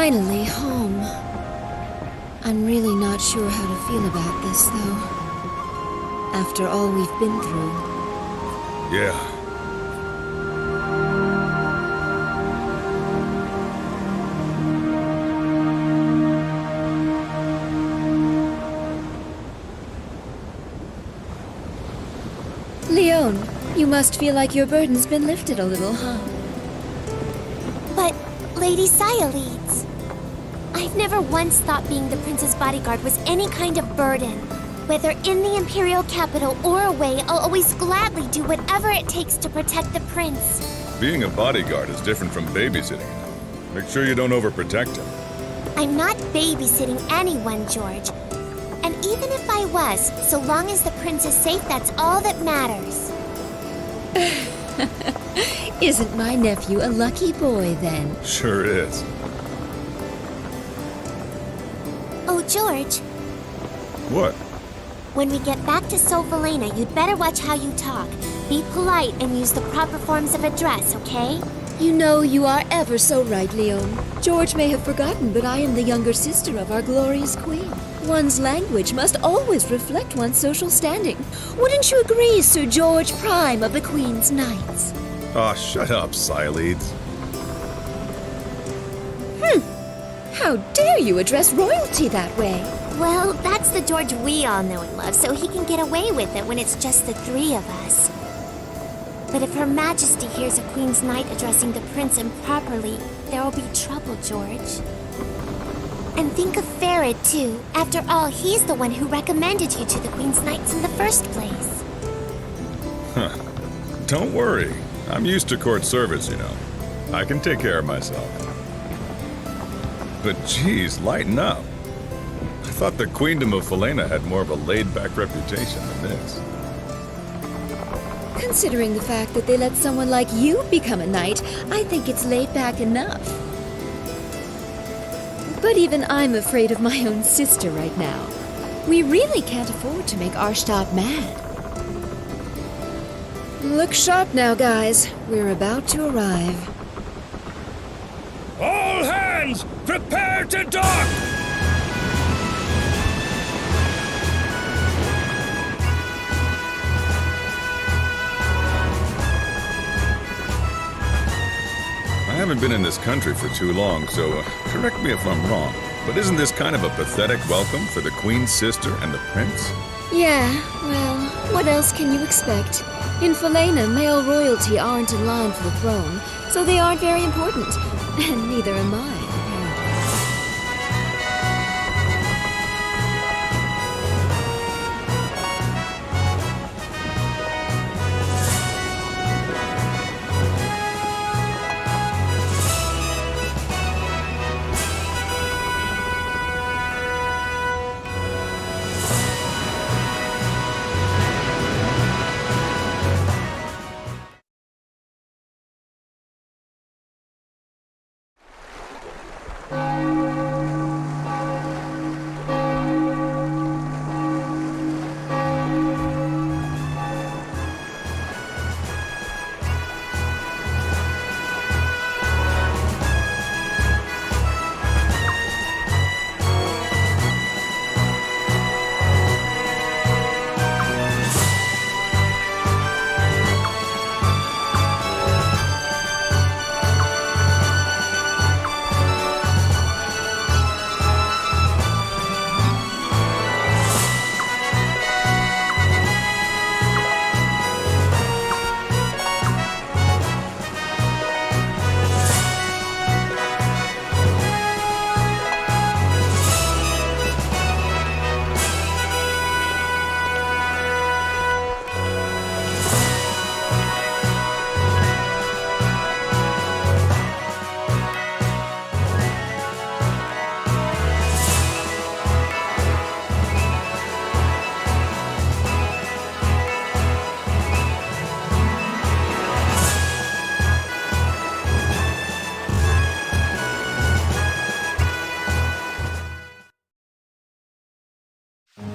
Finally home. I'm really not sure how to feel about this, though. After all we've been through. Yeah. Leon, you must feel like your burden's been lifted a little, huh? But, Lady Sayaleeds, I've never once thought being the prince's bodyguard was any kind of burden. Whether in the Imperial capital or away, I'll always gladly do whatever it takes to protect the prince. Being a bodyguard is different from babysitting. Make sure you don't overprotect him. I'm not babysitting anyone, George. And even if I was, so long as the prince is safe, that's all that matters. Isn't my nephew a lucky boy, then? Sure is. Oh, George. What? When we get back to Solvalena, you'd better watch how you talk. Be polite and use the proper forms of address, okay? You know you are ever so right, Leon. George may have forgotten, but I am the younger sister of our glorious queen. One's language must always reflect one's social standing. Wouldn't you agree, Sir George Prime of the Queen's Knights? Aw, shut up, Sayaleeds. How dare you address royalty that way? Well, that's the George we all know and love, so he can get away with it when it's just the three of us. But if Her Majesty hears a Queen's Knight addressing the prince improperly, there will be trouble, George. And think of Farid, too. After all, he's the one who recommended you to the Queen's Knights in the first place. Huh. Don't worry. I'm used to court service, you know. I can take care of myself. But geez, lighten up. I thought the Queendom of Falena had more of a laid-back reputation than this. Considering the fact that they let someone like you become a knight, I think it's laid back enough. But even I'm afraid of my own sister right now. We really can't afford to make Arshtab mad. Look sharp now, guys. We're about to arrive. All hands, prepare to dock! I haven't been in this country for too long, so correct me if I'm wrong, but isn't this kind of a pathetic welcome for the Queen's sister and the Prince? Yeah, well, what else can you expect? In Falena, male royalty aren't in line for the throne, so they aren't very important. And neither am I, apparently.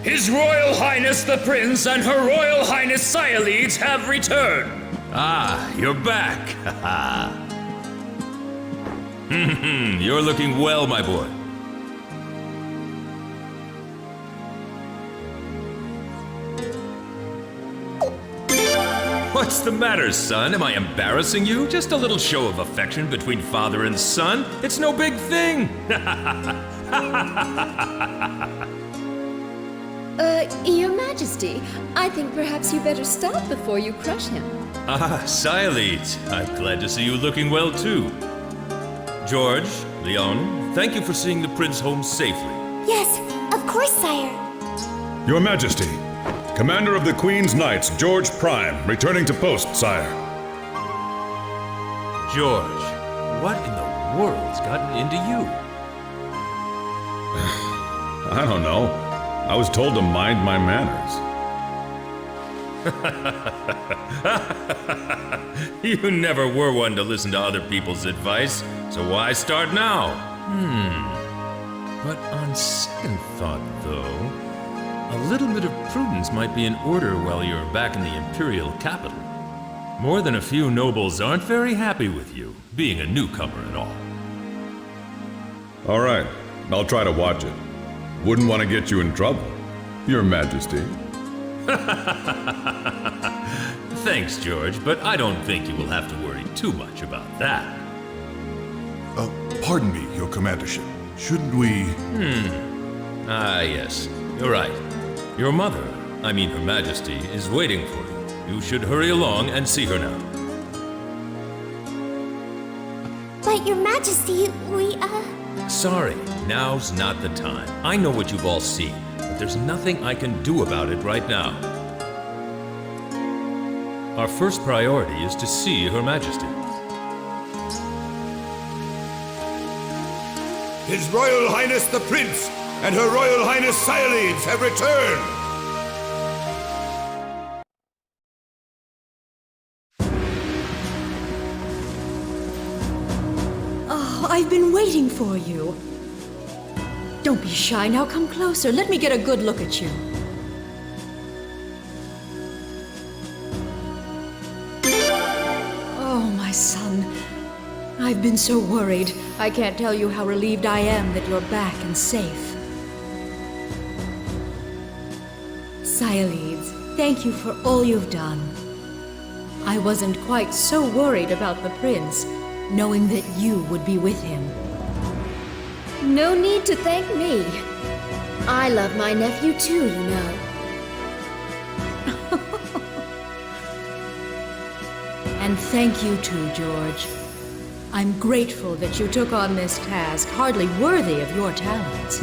His Royal Highness the Prince and Her Royal Highness Sayaleeds have returned. Ah, you're back. You're looking well, my boy. What's the matter, son? Am I embarrassing you? Just a little show of affection between father and son. It's no big thing. Your Majesty, I think perhaps you better stop before you crush him. Ah, Sialides, I'm glad to see you looking well too. George, Leon, thank you for seeing the prince home safely. Yes, of course, sire. Your Majesty, Commander of the Queen's Knights, George Prime, returning to post, sire. George, what in the world's gotten into you? I don't know. I was told to mind my manners. You never were one to listen to other people's advice, so why start now? But on second thought, though, a little bit of prudence might be in order while you're back in the imperial capital. More than a few nobles aren't very happy with you, being a newcomer and all. All right, I'll try to watch it. Wouldn't want to get you in trouble, Your Majesty. Thanks, George, but I don't think you will have to worry too much about that. Pardon me, Your Commandership. Shouldn't we... Ah, yes, you're right. Your mother, I mean Her Majesty, is waiting for you. You should hurry along and see her now. But, Your Majesty, Sorry, now's not the time. I know what you've all seen, but there's nothing I can do about it right now. Our first priority is to see Her Majesty. His Royal Highness the Prince and Her Royal Highness Sialides have returned! Oh, I've been waiting for you. Don't be shy, now come closer. Let me get a good look at you. Oh, my son. I've been so worried. I can't tell you how relieved I am that you're back and safe. Sialides, thank you for all you've done. I wasn't quite so worried about the prince, knowing that you would be with him. No need to thank me. I love my nephew too, you know. And thank you too, George. I'm grateful that you took on this task, hardly worthy of your talents.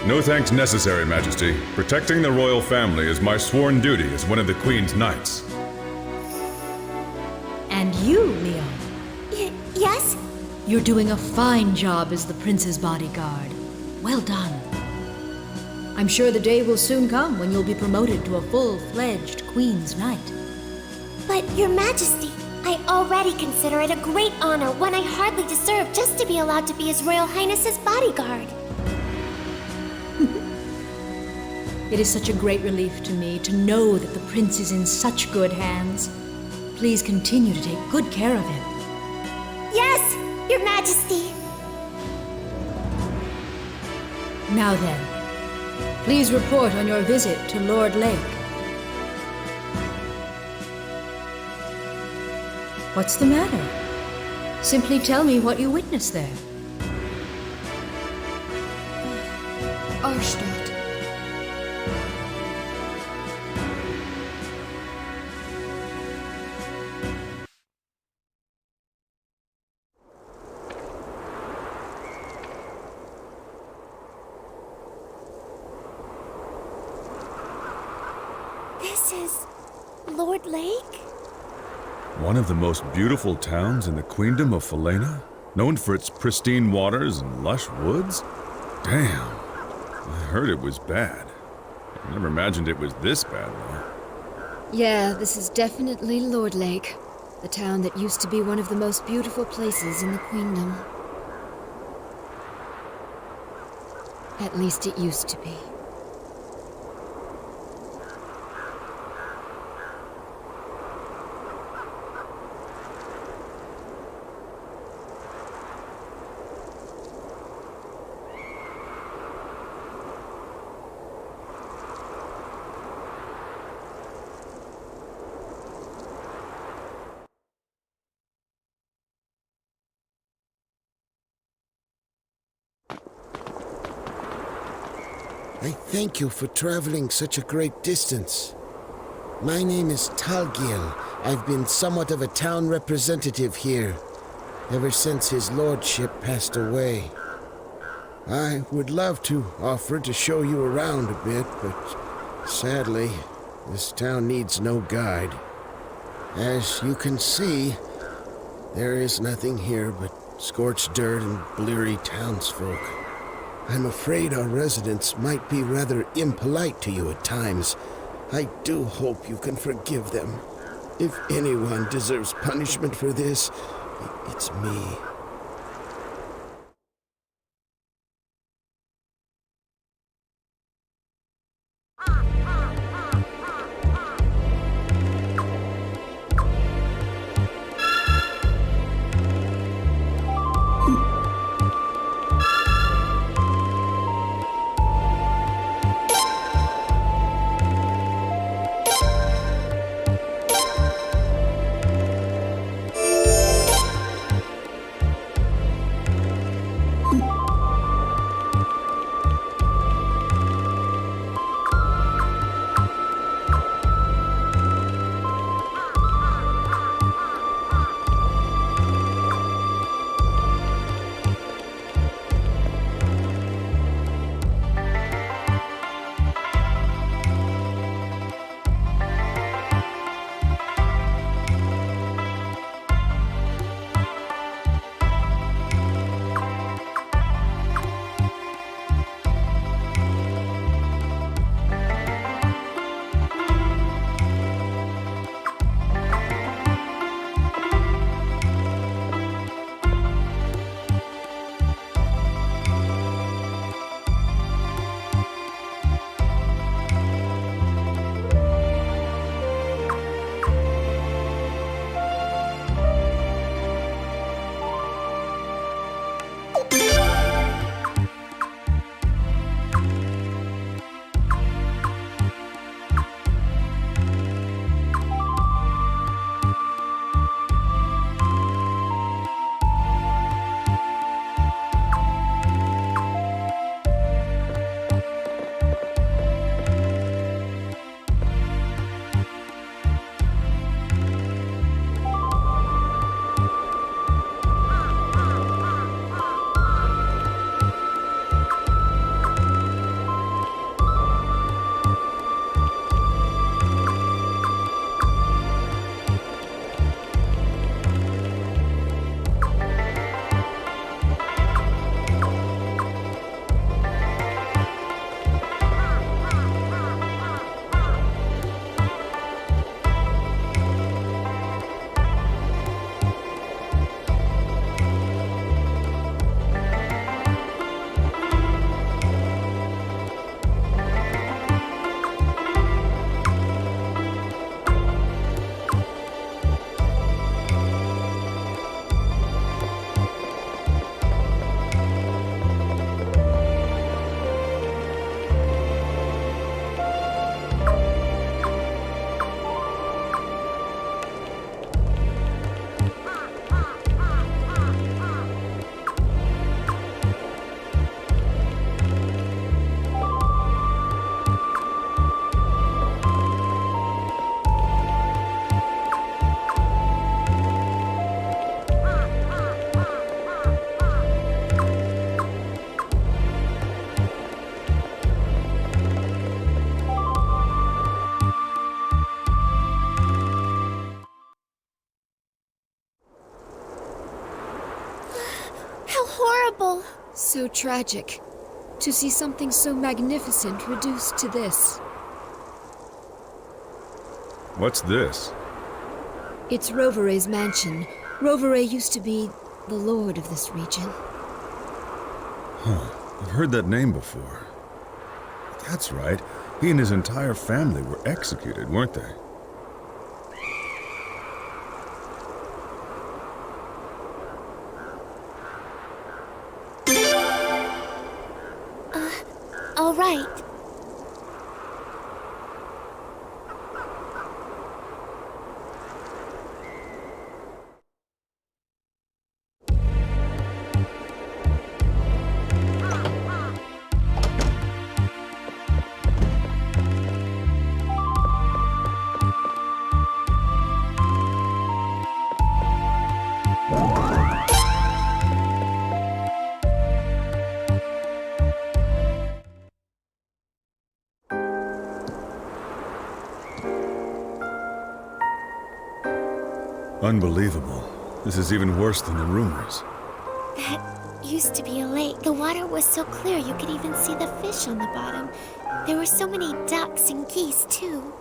No thanks necessary, Majesty. Protecting the royal family is my sworn duty as one of the Queen's Knights. And you, Leon. Yes? You're doing a fine job as the prince's bodyguard. Well done. I'm sure the day will soon come when you'll be promoted to a full-fledged Queen's Knight. But, Your Majesty, I already consider it a great honor, one I hardly deserve, just to be allowed to be His Royal Highness's bodyguard. It is such a great relief to me to know that the prince is in such good hands. Please continue to take good care of him. Yes, Your Majesty. Now then, please report on your visit to Lord Lake. What's the matter? Simply tell me what you witnessed there. Arstadt. This is Lord Lake? One of the most beautiful towns in the Queendom of Falena? Known for its pristine waters and lush woods? Damn. I heard it was bad. I never imagined it was this bad, though. Yeah, this is definitely Lord Lake, the town that used to be one of the most beautiful places in the Queendom. At least it used to be. I thank you for traveling such a great distance. My name is Talgil. I've been somewhat of a town representative here, ever since his lordship passed away. I would love to offer to show you around a bit, but sadly, this town needs no guide. As you can see, there is nothing here but scorched dirt and bleary townsfolk. I'm afraid our residents might be rather impolite to you at times. I do hope you can forgive them. If anyone deserves punishment for this, it's me. Horrible. So tragic. To see something so magnificent reduced to this. What's this? It's Rovere's mansion. Rovere used to be the lord of this region. Huh. I've heard that name before. That's right. He and his entire family were executed, weren't they? All right. Unbelievable. This is even worse than the rumors. That used to be a lake. The water was so clear you could even see the fish on the bottom. There were so many ducks and geese, too.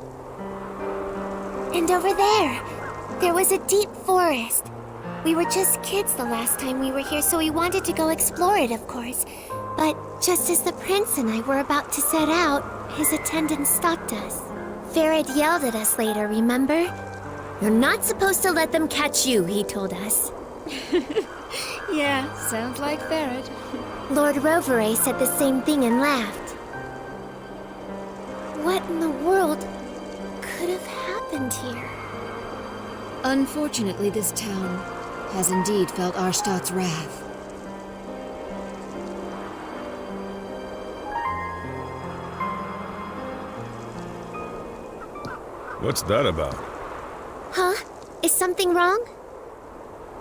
And over there was a deep forest. We were just kids the last time we were here, so we wanted to go explore it, of course. But just as the prince and I were about to set out, his attendant stopped us. Farad yelled at us later, remember? You're not supposed to let them catch you, he told us. Yeah, sounds like Farad. Lord Rovere said the same thing and laughed. What in the world could have happened here? Unfortunately, this town has indeed felt Arstad's wrath. What's that about? Huh? Is something wrong?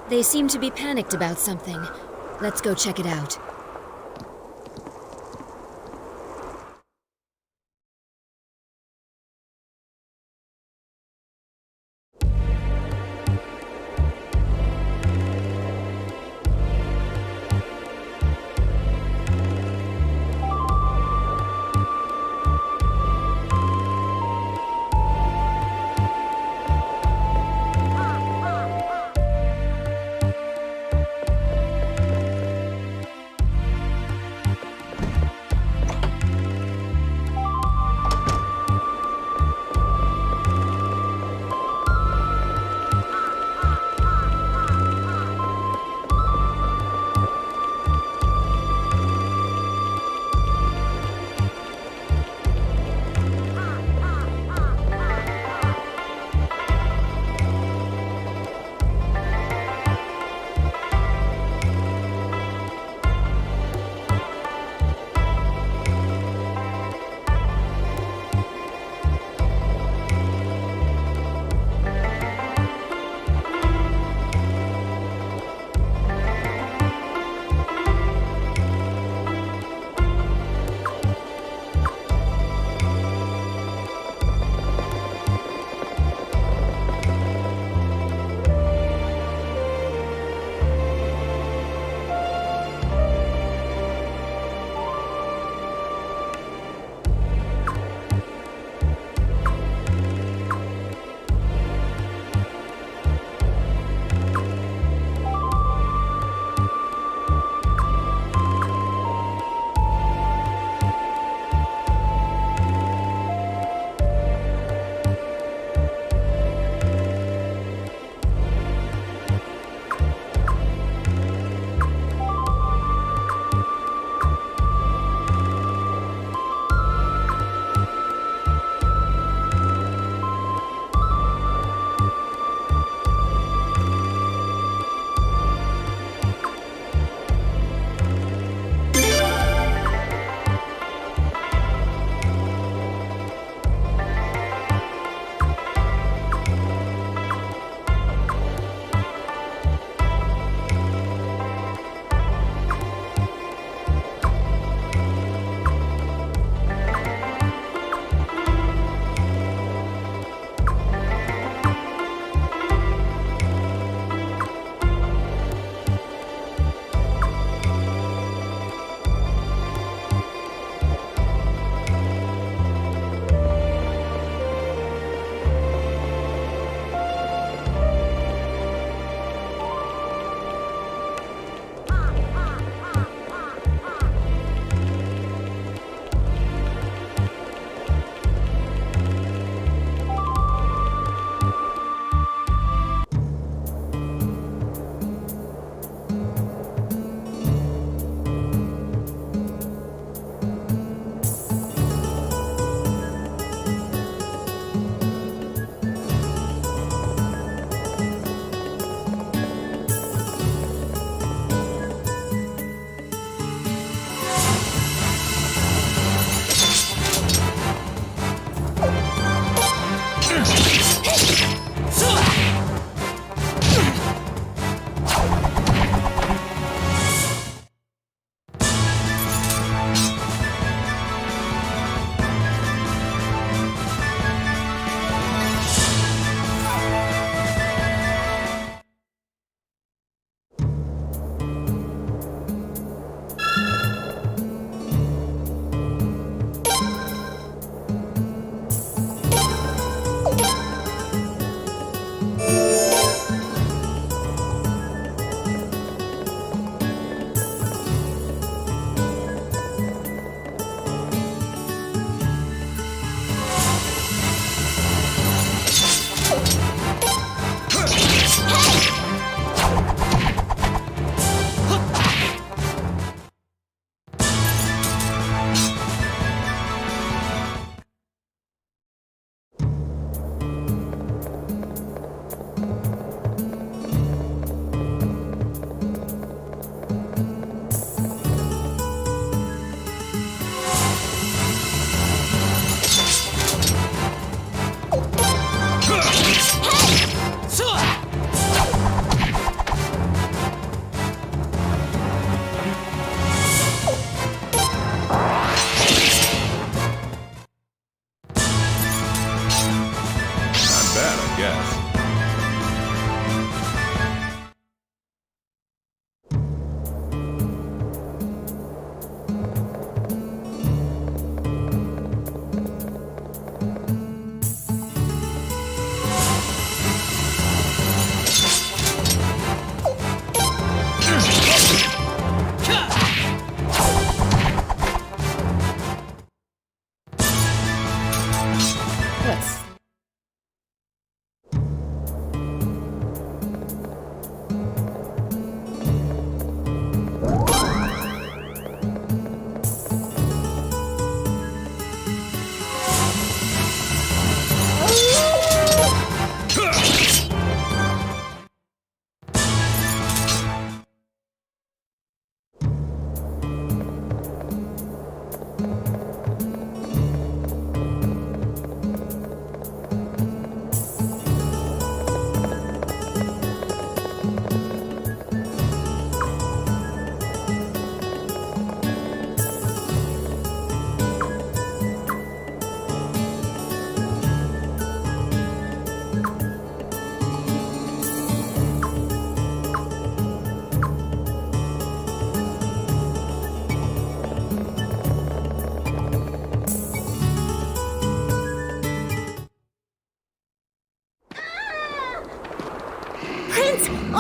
They seem to be panicked about something. Let's go check it out.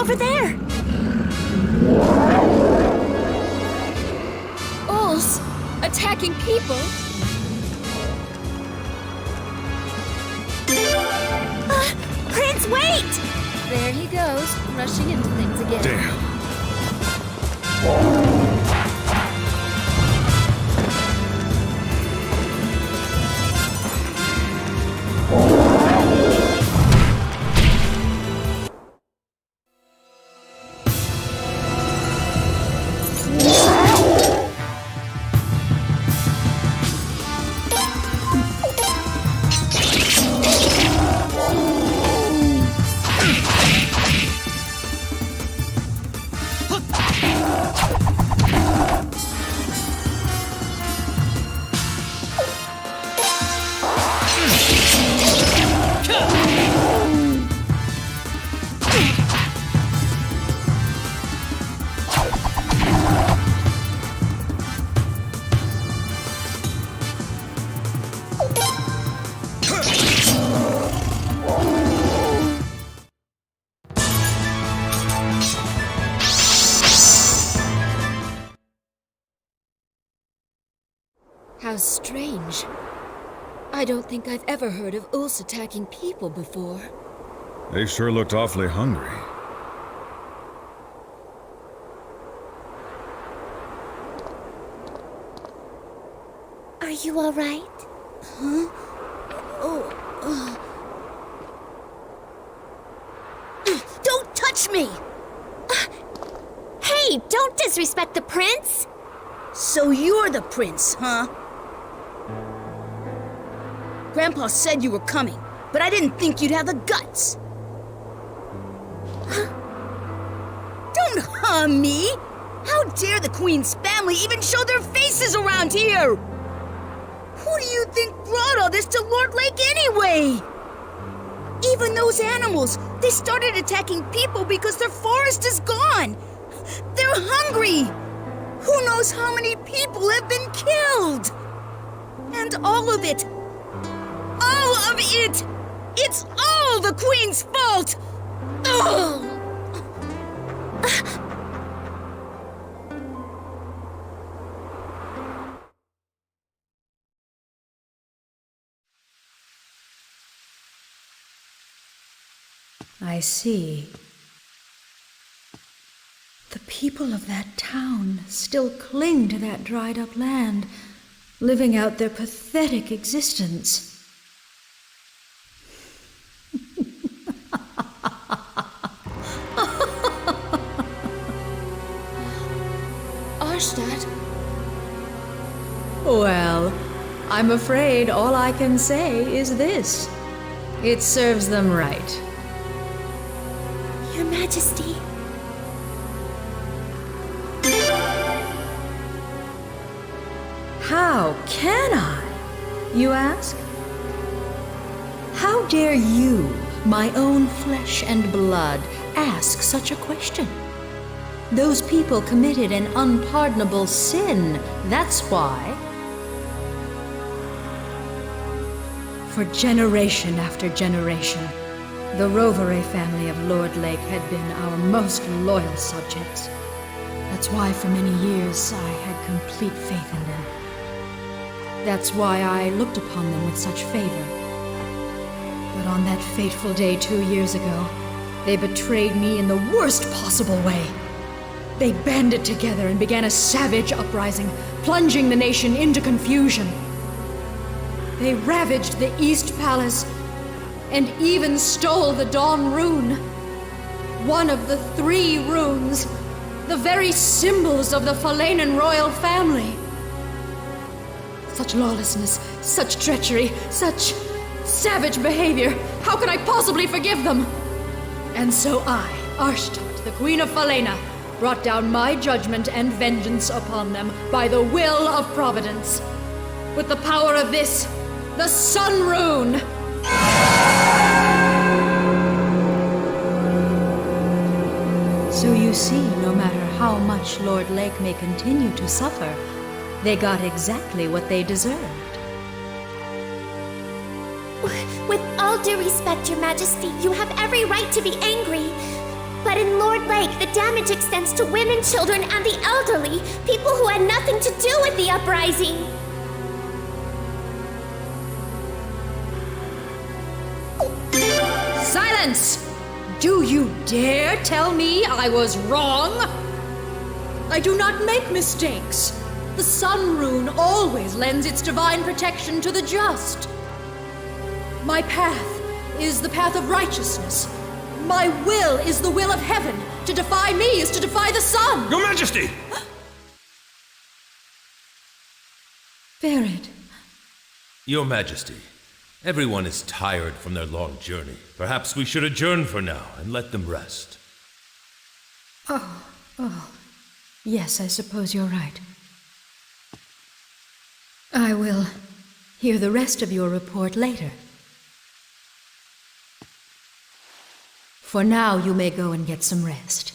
over there! Ulls! Attacking people? Prince, wait! There he goes, rushing into things again. Damn. How strange. I don't think I've ever heard of Ulls attacking people before. They sure looked awfully hungry. Are you alright? Huh? Don't touch me! Hey, don't disrespect the prince! So you're the prince, huh? Grandpa said you were coming, but I didn't think you'd have the guts. Don't harm me! How dare the Queen's family even show their faces around here? Who do you think brought all this to Lord Lake anyway? Even those animals, they started attacking people because their forest is gone. They're hungry. Who knows how many people have been killed? And all of it, it's all the Queen's fault! Ugh! I see. The people of that town still cling to that dried-up land, living out their pathetic existence. Arstadt? Well, I'm afraid all I can say is this. It serves them right. Your Majesty. How can I, you ask? How dare you, my own flesh and blood, ask such a question? Those people committed an unpardonable sin, that's why. For generation after generation, the Rovere family of Lord Lake had been our most loyal subjects. That's why for many years I had complete faith in them. That's why I looked upon them with such favor. But on that fateful day 2 years ago, they betrayed me in the worst possible way. They banded together and began a savage uprising, plunging the nation into confusion. They ravaged the East Palace and even stole the Dawn Rune. One of the 3 runes, the very symbols of the Falanan royal family. Such lawlessness, such treachery, such savage behavior. How can I possibly forgive them? And so I, Arstadt, the Queen of Falena, brought down my judgment and vengeance upon them by the will of Providence. With the power of this, the Sun Rune! So you see, no matter how much Lord Lake may continue to suffer, they got exactly what they deserved. With all due respect, Your Majesty, you have every right to be angry. But in Lord Lake, the damage extends to women, children, and the elderly, people who had nothing to do with the uprising. Silence! Do you dare tell me I was wrong? I do not make mistakes. The sun rune always lends its divine protection to the just. My path is the path of righteousness. My will is the will of heaven. To defy me is to defy the sun. Your Majesty! Ferid. Your Majesty, everyone is tired from their long journey. Perhaps we should adjourn for now and let them rest. Yes, I suppose you're right. I will hear the rest of your report later. For now, you may go and get some rest.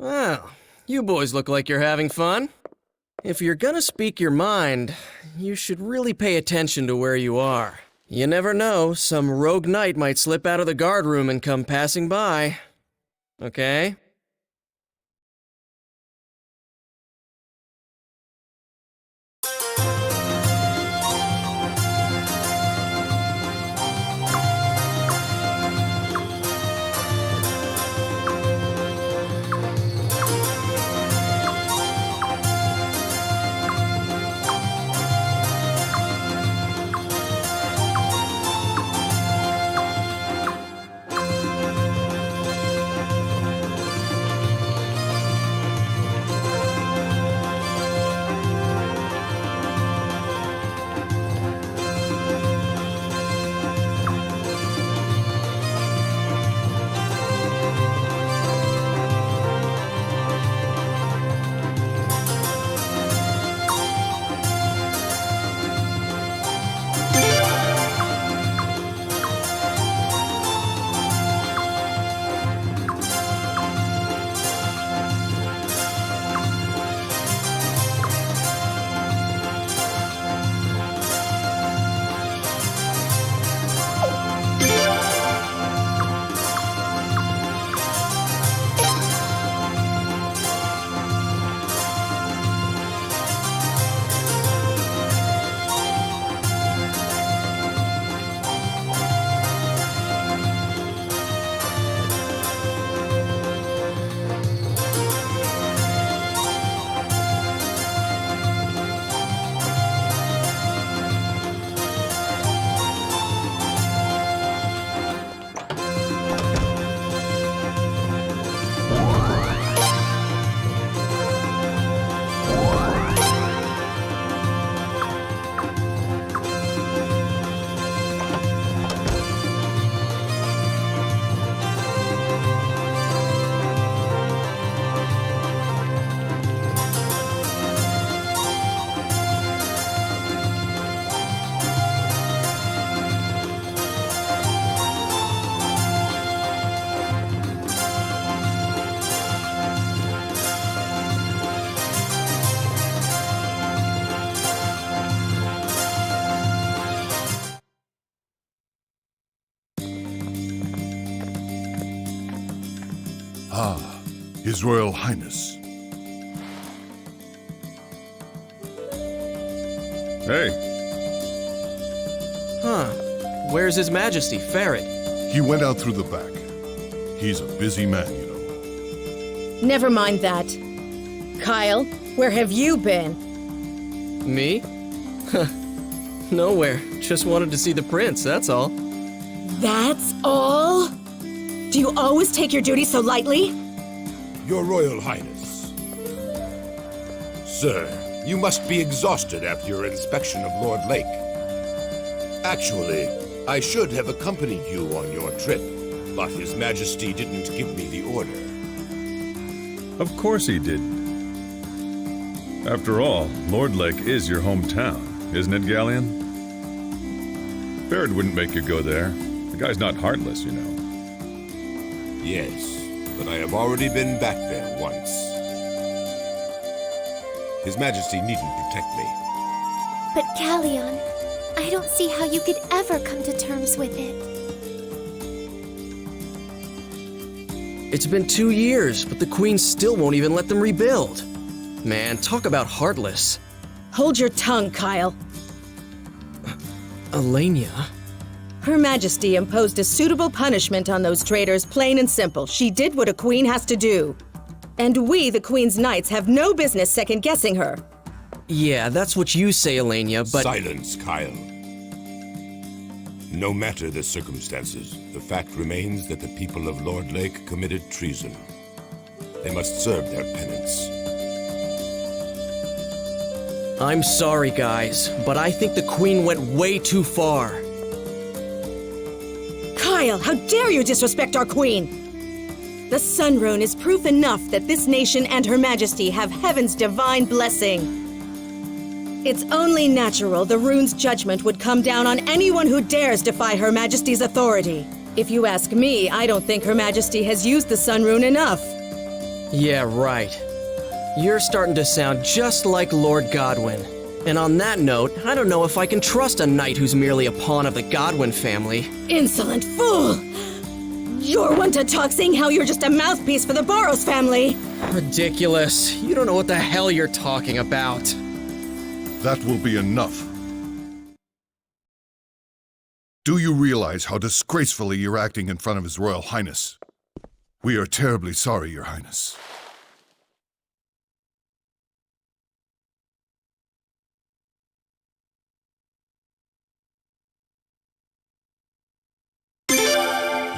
Well, you boys look like you're having fun. If you're gonna speak your mind, you should really pay attention to where you are. You never know, some rogue knight might slip out of the guard room and come passing by. Okay? His Royal Highness. Hey, Huh. Where's His Majesty, Ferret? He went out through the back. He's a busy man, you know. Never mind that. Kyle, where have you been? Me? Huh. Nowhere. Just wanted to see the prince, that's all. That's all? Do you always take your duty so lightly? Your Royal Highness. Sir, you must be exhausted after your inspection of Lord Lake. Actually, I should have accompanied you on your trip, but His Majesty didn't give me the order. of course he didn't. After all, Lord Lake is your hometown, isn't it, Galleon? Barrett wouldn't make you go there. The guy's not heartless, you know. Yes, but I have already been back there once. His Majesty needn't protect me. But Galleon, I don't see how you could ever come to terms with it. It's been 2 years, but the Queen still won't even let them rebuild. Man, talk about heartless. Hold your tongue, Kyle. Elenia? Her Majesty imposed a suitable punishment on those traitors, plain and simple. She did what a queen has to do. And we, the Queen's Knights, have no business second-guessing her. Yeah, that's what you say, Elenia, but... Silence, Kyle. No matter the circumstances, the fact remains that the people of Lord Lake committed treason. They must serve their penance. I'm sorry, guys, but I think the Queen went way too far. Kyle, how dare you disrespect our queen! The Sun Rune is proof enough that this nation and Her Majesty have heaven's divine blessing. It's only natural the rune's judgment would come down on anyone who dares defy Her Majesty's authority. If you ask me, I don't think Her Majesty has used the Sun Rune enough. Yeah, right. You're starting to sound just like Lord Godwin. And on that note, I don't know if I can trust a knight who's merely a pawn of the Godwin family. Insolent fool! You're one to talk saying how you're just a mouthpiece for the Boros family. Ridiculous. You don't know what the hell you're talking about. That will be enough. Do you realize how disgracefully you're acting in front of His Royal Highness? We are terribly sorry, Your Highness.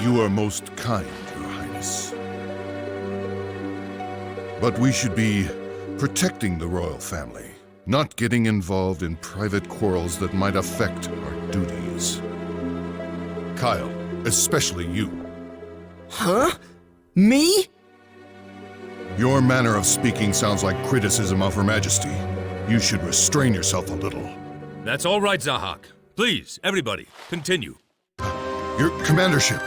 You are most kind, Your Highness. But we should be protecting the royal family, not getting involved in private quarrels that might affect our duties. Kyle, especially you. Huh? Me? Your manner of speaking sounds like criticism of Her Majesty. You should restrain yourself a little. That's all right, Zahak. Please, everybody, continue. Your commandership.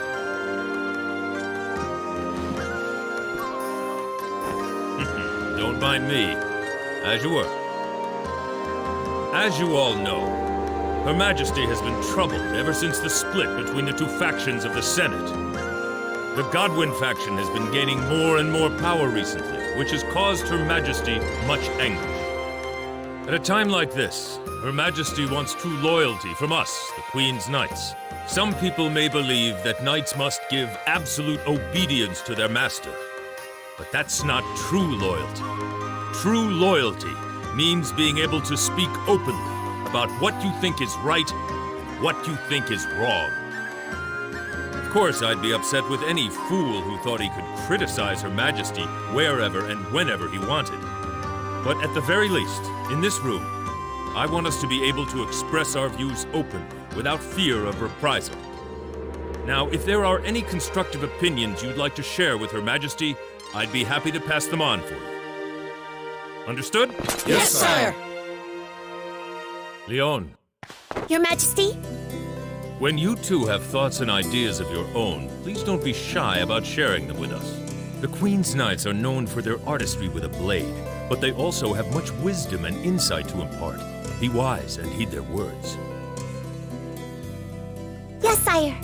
Don't mind me. As you were. As you all know, Her Majesty has been troubled ever since the split between the two factions of the Senate. The Godwin faction has been gaining more and more power recently, which has caused Her Majesty much anguish. At a time like this, Her Majesty wants true loyalty from us, the Queen's Knights. Some people may believe that knights must give absolute obedience to their master. But that's not true loyalty. True loyalty means being able to speak openly about what you think is right and what you think is wrong. Of course, I'd be upset with any fool who thought he could criticize Her Majesty wherever and whenever he wanted. But at the very least, in this room, I want us to be able to express our views openly, without fear of reprisal. Now, if there are any constructive opinions you'd like to share with Her Majesty, I'd be happy to pass them on for you. Understood? Yes, sire! Leon, Your Majesty? when you two have thoughts and ideas of your own, please don't be shy about sharing them with us. The Queen's Knights are known for their artistry with a blade, but they also have much wisdom and insight to impart. Be wise and heed their words. Yes, sire.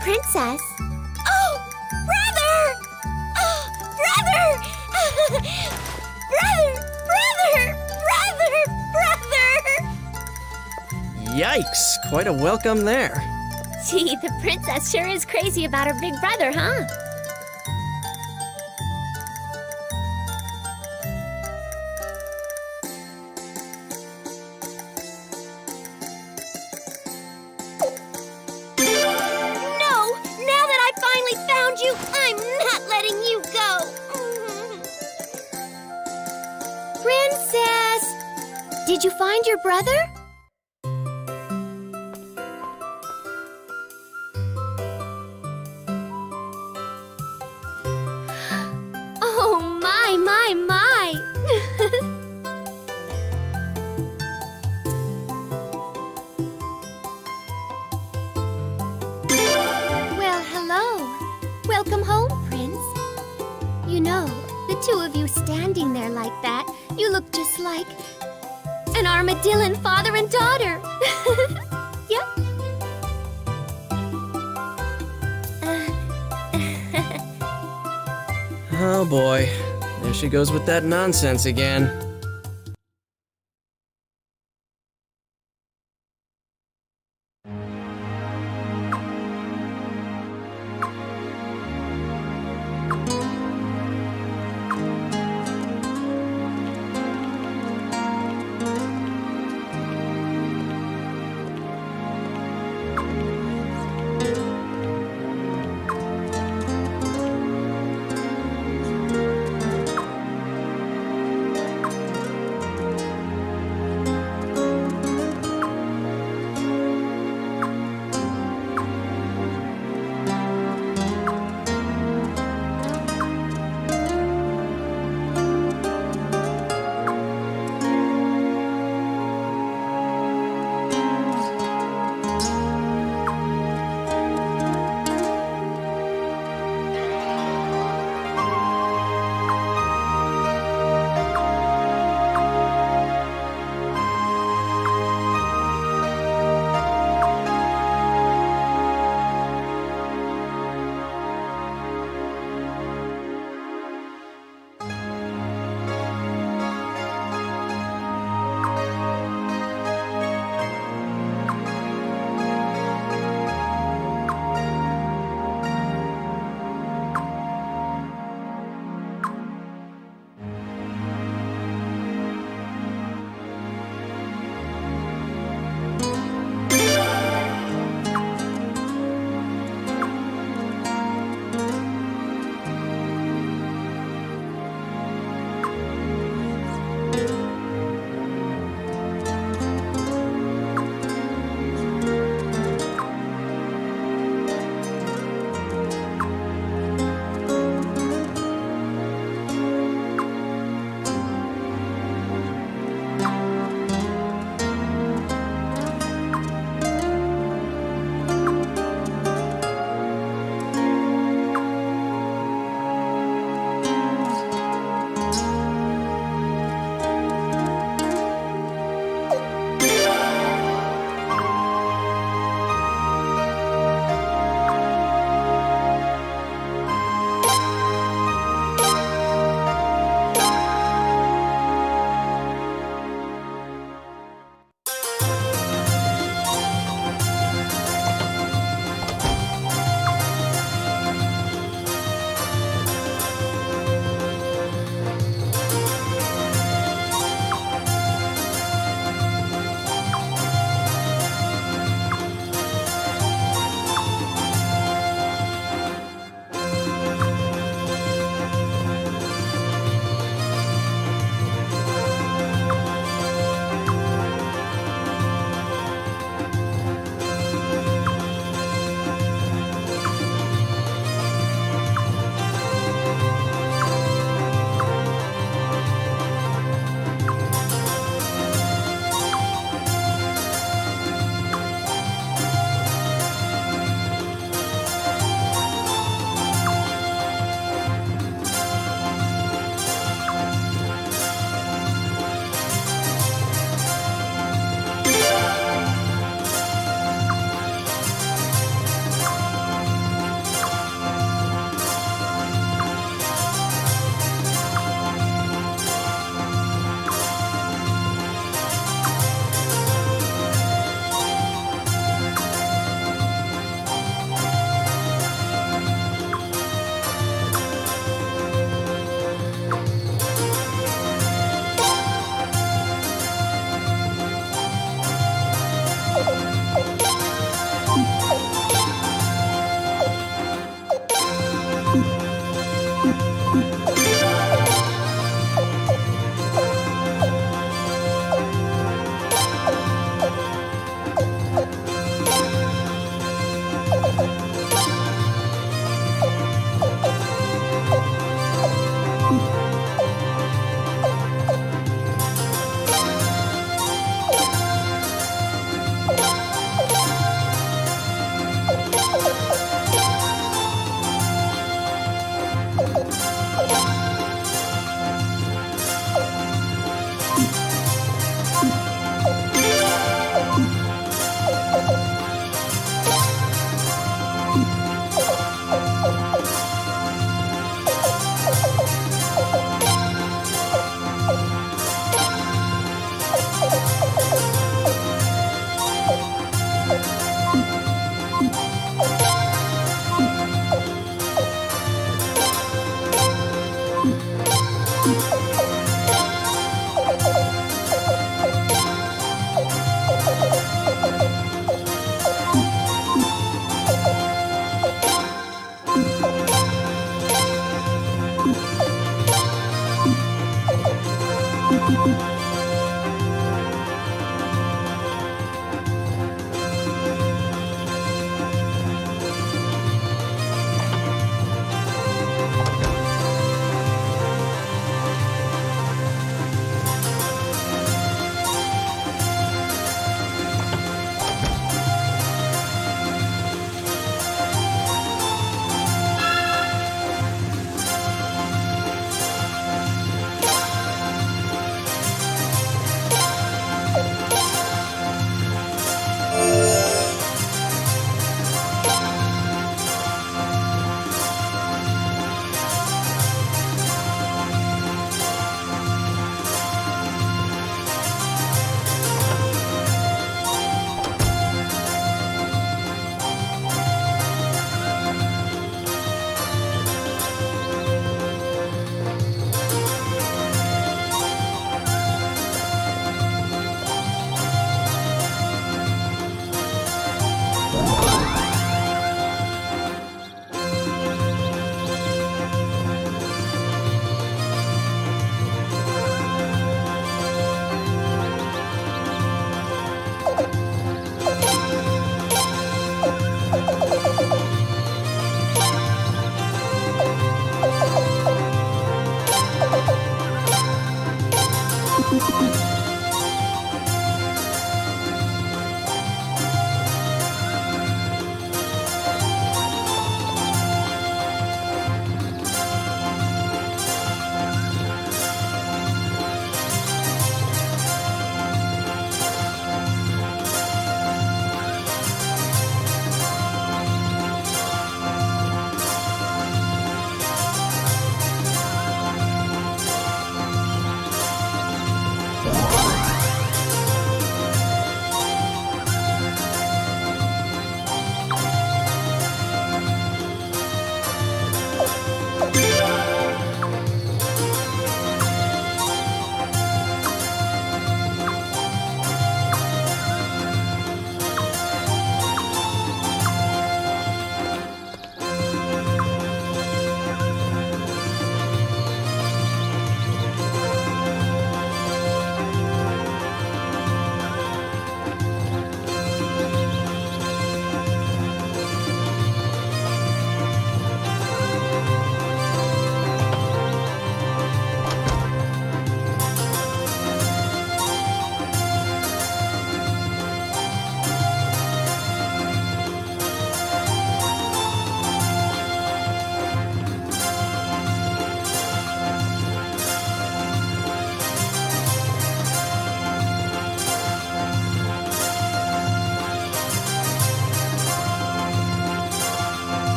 Princess? Oh, brother! Oh, brother! brother! Yikes, quite a welcome there. Gee, the princess sure is crazy about her big brother, huh? No! Now that I finally found you, Did you find your brother? Oh, my. Well, hello. Welcome home, Prince. You know, the two of you standing there like that, you look just like an armadillo father and daughter. Yep. Oh boy, there she goes with that nonsense again.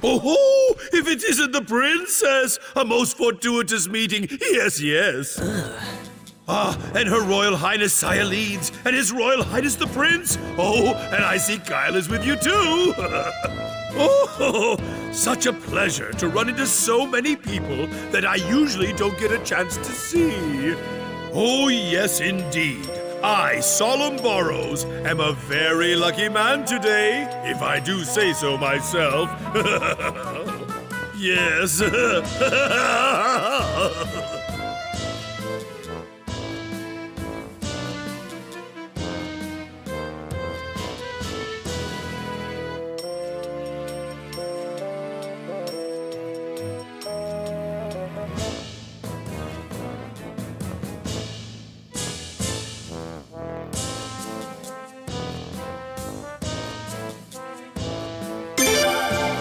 Oh, if it isn't the princess! A most fortuitous meeting. Yes, yes. And Her Royal Highness Sire Leeds, and His Royal Highness the Prince. Oh, and I see Kyle is with you too. Oh, such a pleasure to run into so many people that I usually don't get a chance to see. Oh, yes, indeed. I, Solemn Burrows, am a very lucky man today, if I do say so myself. Yes.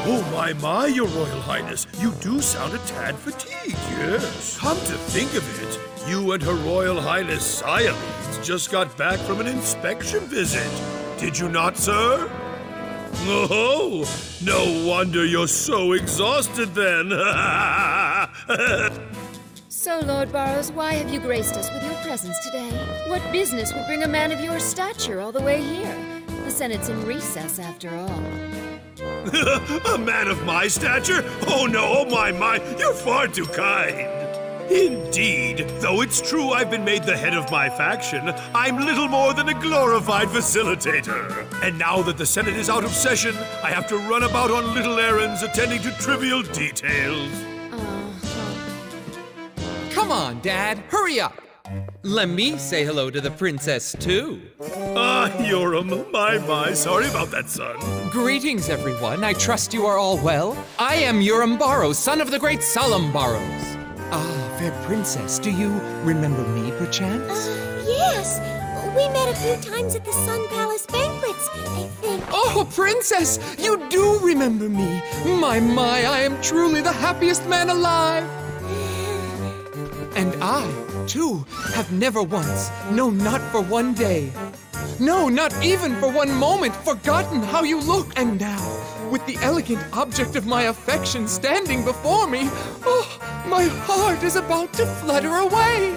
Oh, my, Your Royal Highness, you do sound a tad fatigued, yes. Come to think of it, you and Her Royal Highness Sire Leeds just got back from an inspection visit. Did you not, sir? Oh, no wonder you're so exhausted then. So, Lord Burrows, why have you graced us with your presence today? What business would bring a man of your stature all the way here? The Senate's in recess, after all. A man of my stature? Oh no, oh my, you're far too kind. Indeed, though it's true I've been made the head of my faction, I'm little more than a glorified facilitator. And now that the Senate is out of session, I have to run about on little errands attending to trivial details. Come on, Dad, hurry up. Let me say hello to the princess, too. Yoram, my, sorry about that, son. Greetings, everyone. I trust you are all well. I am Yoram Burrows, son of the great Solemn Burrows. Ah, fair princess, do you remember me, perchance? Yes. We met a few times at the Sun Palace banquets, I think. Oh, princess, you do remember me. My, I am truly the happiest man alive. And I, too, have never once, no, not for one day, no, not even for one moment, forgotten how you look. And now, with the elegant object of my affection standing before me, oh, my heart is about to flutter away.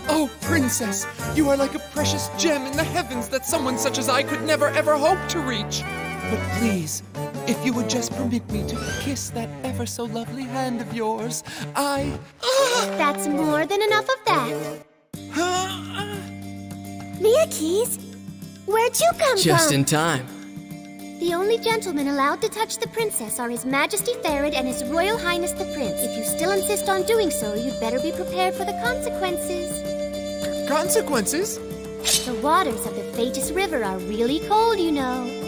Oh, princess, you are like a precious gem in the heavens that someone such as I could never ever hope to reach. But please, if you would just permit me to kiss that ever so lovely hand of yours, That's more than enough of that. Mia Keys, where'd you come from? Just in time. The only gentlemen allowed to touch the princess are His Majesty Farad and His Royal Highness the Prince. If you still insist on doing so, you'd better be prepared for the consequences. Consequences? The waters of the Thetis River are really cold, you know.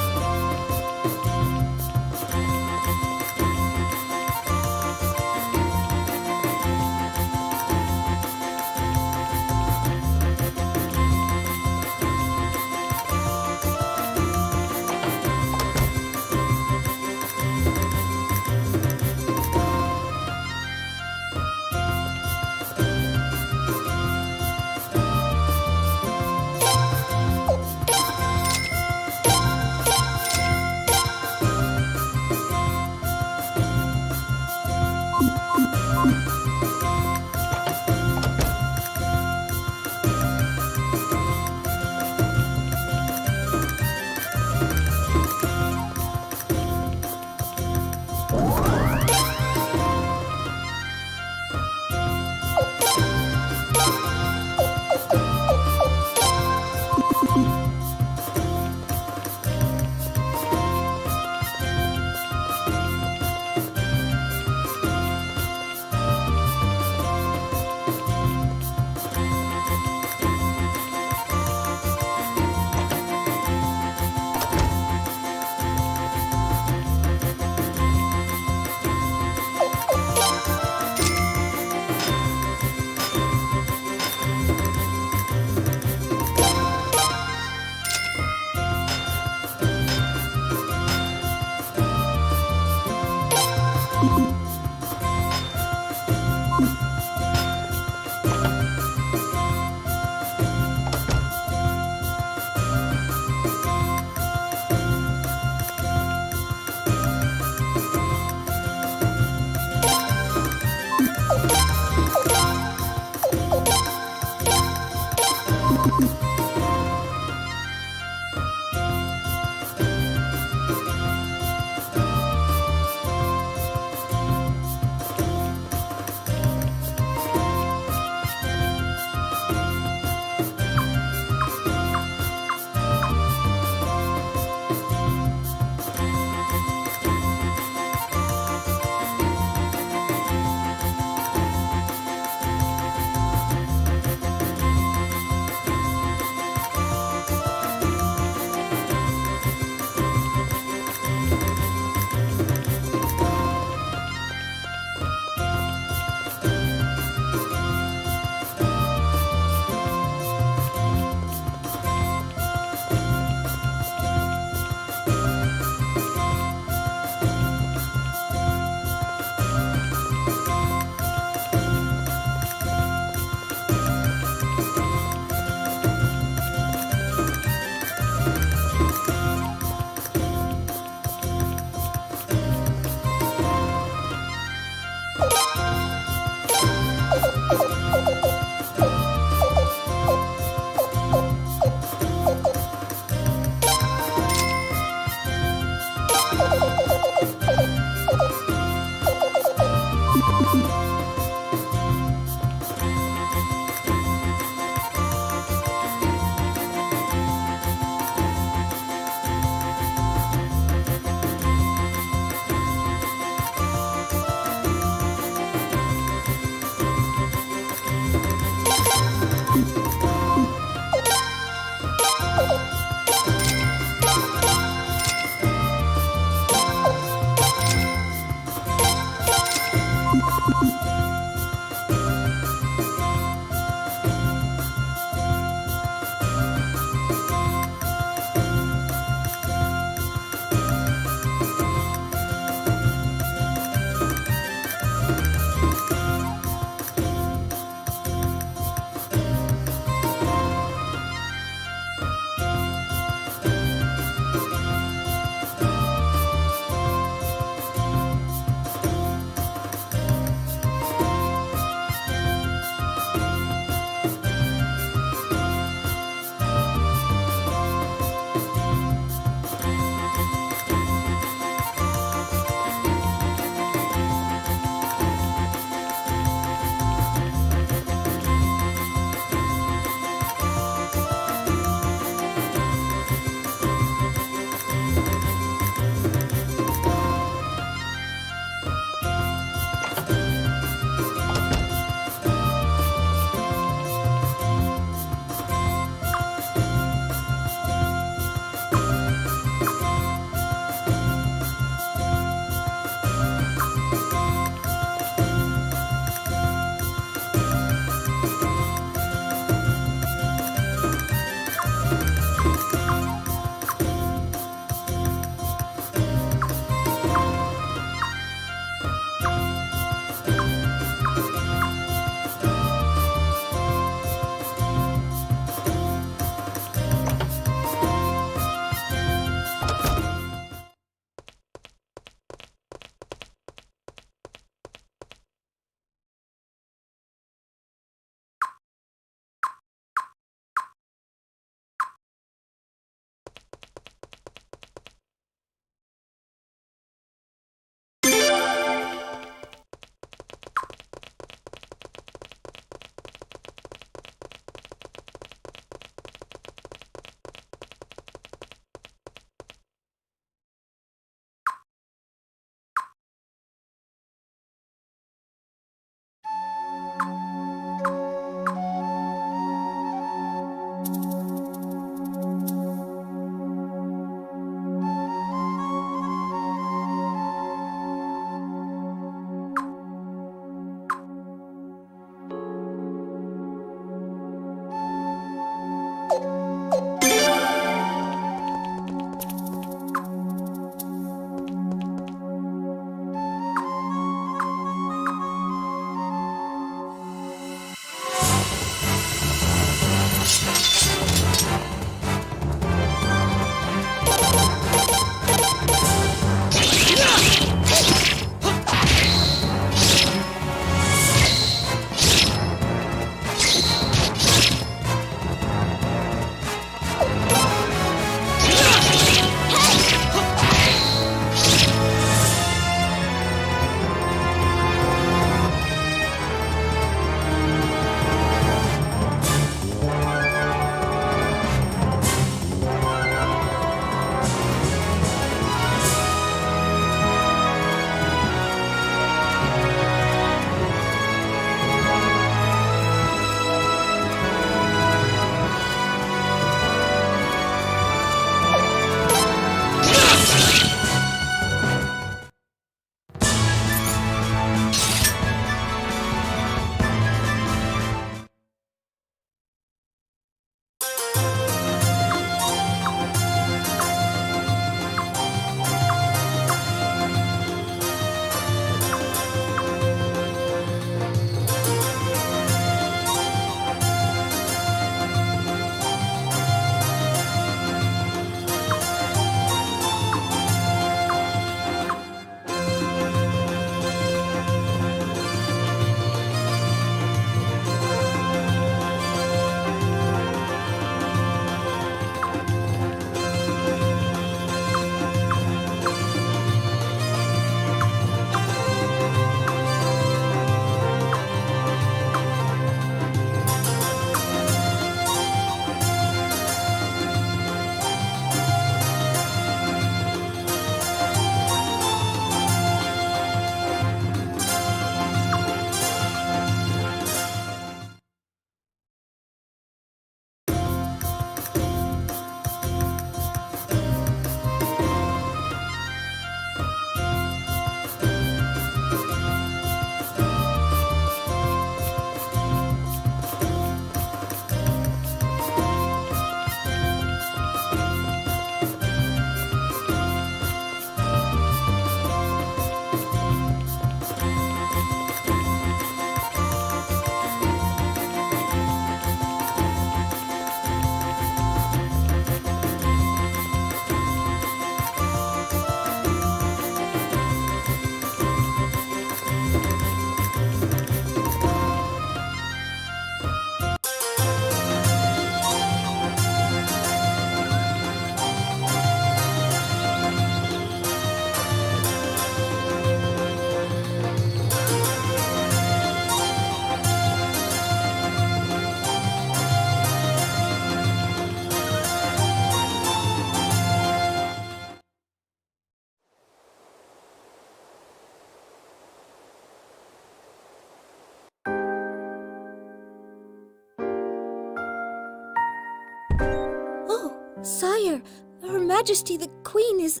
Sire, Her Majesty the Queen is...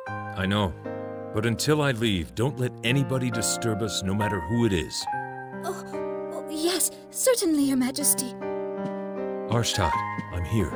I know. But until I leave, don't let anybody disturb us, no matter who it is. Oh, yes, certainly, Your Majesty. Arshtat, I'm here.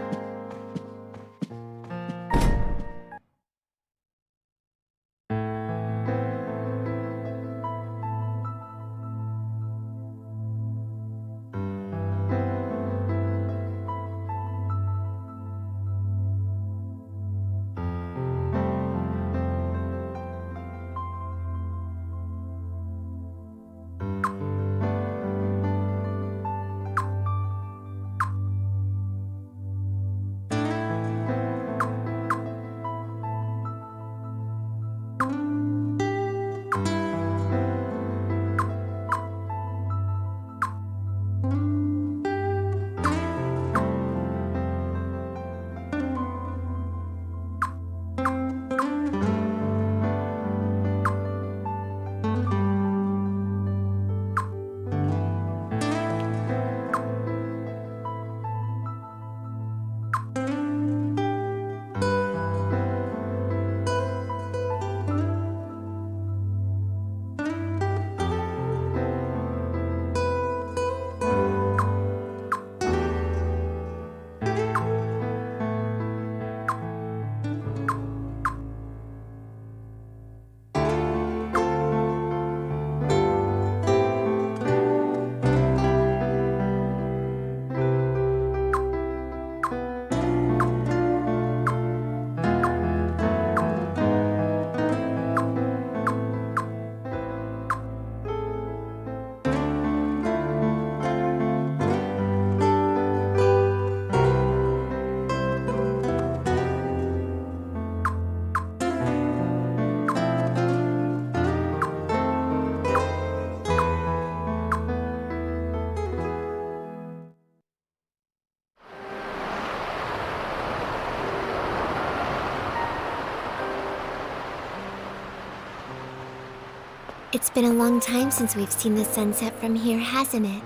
It's been a long time since we've seen the sunset from here, hasn't it?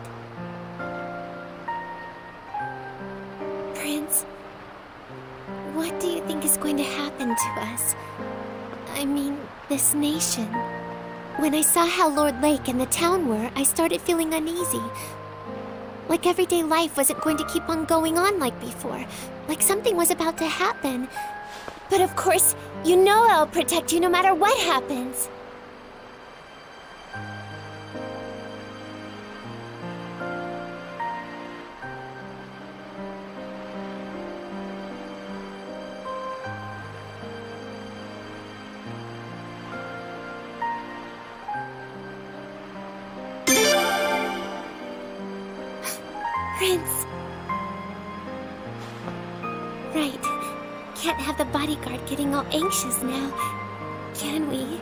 Prince, what do you think is going to happen to us? I mean, this nation. When I saw how Lord Lake and the town were, I started feeling uneasy. Like everyday life wasn't going to keep on going on like before. Like something was about to happen. But of course, you know I'll protect you no matter what happens. Prince. Right. Can't have the bodyguard getting all anxious now. Can we?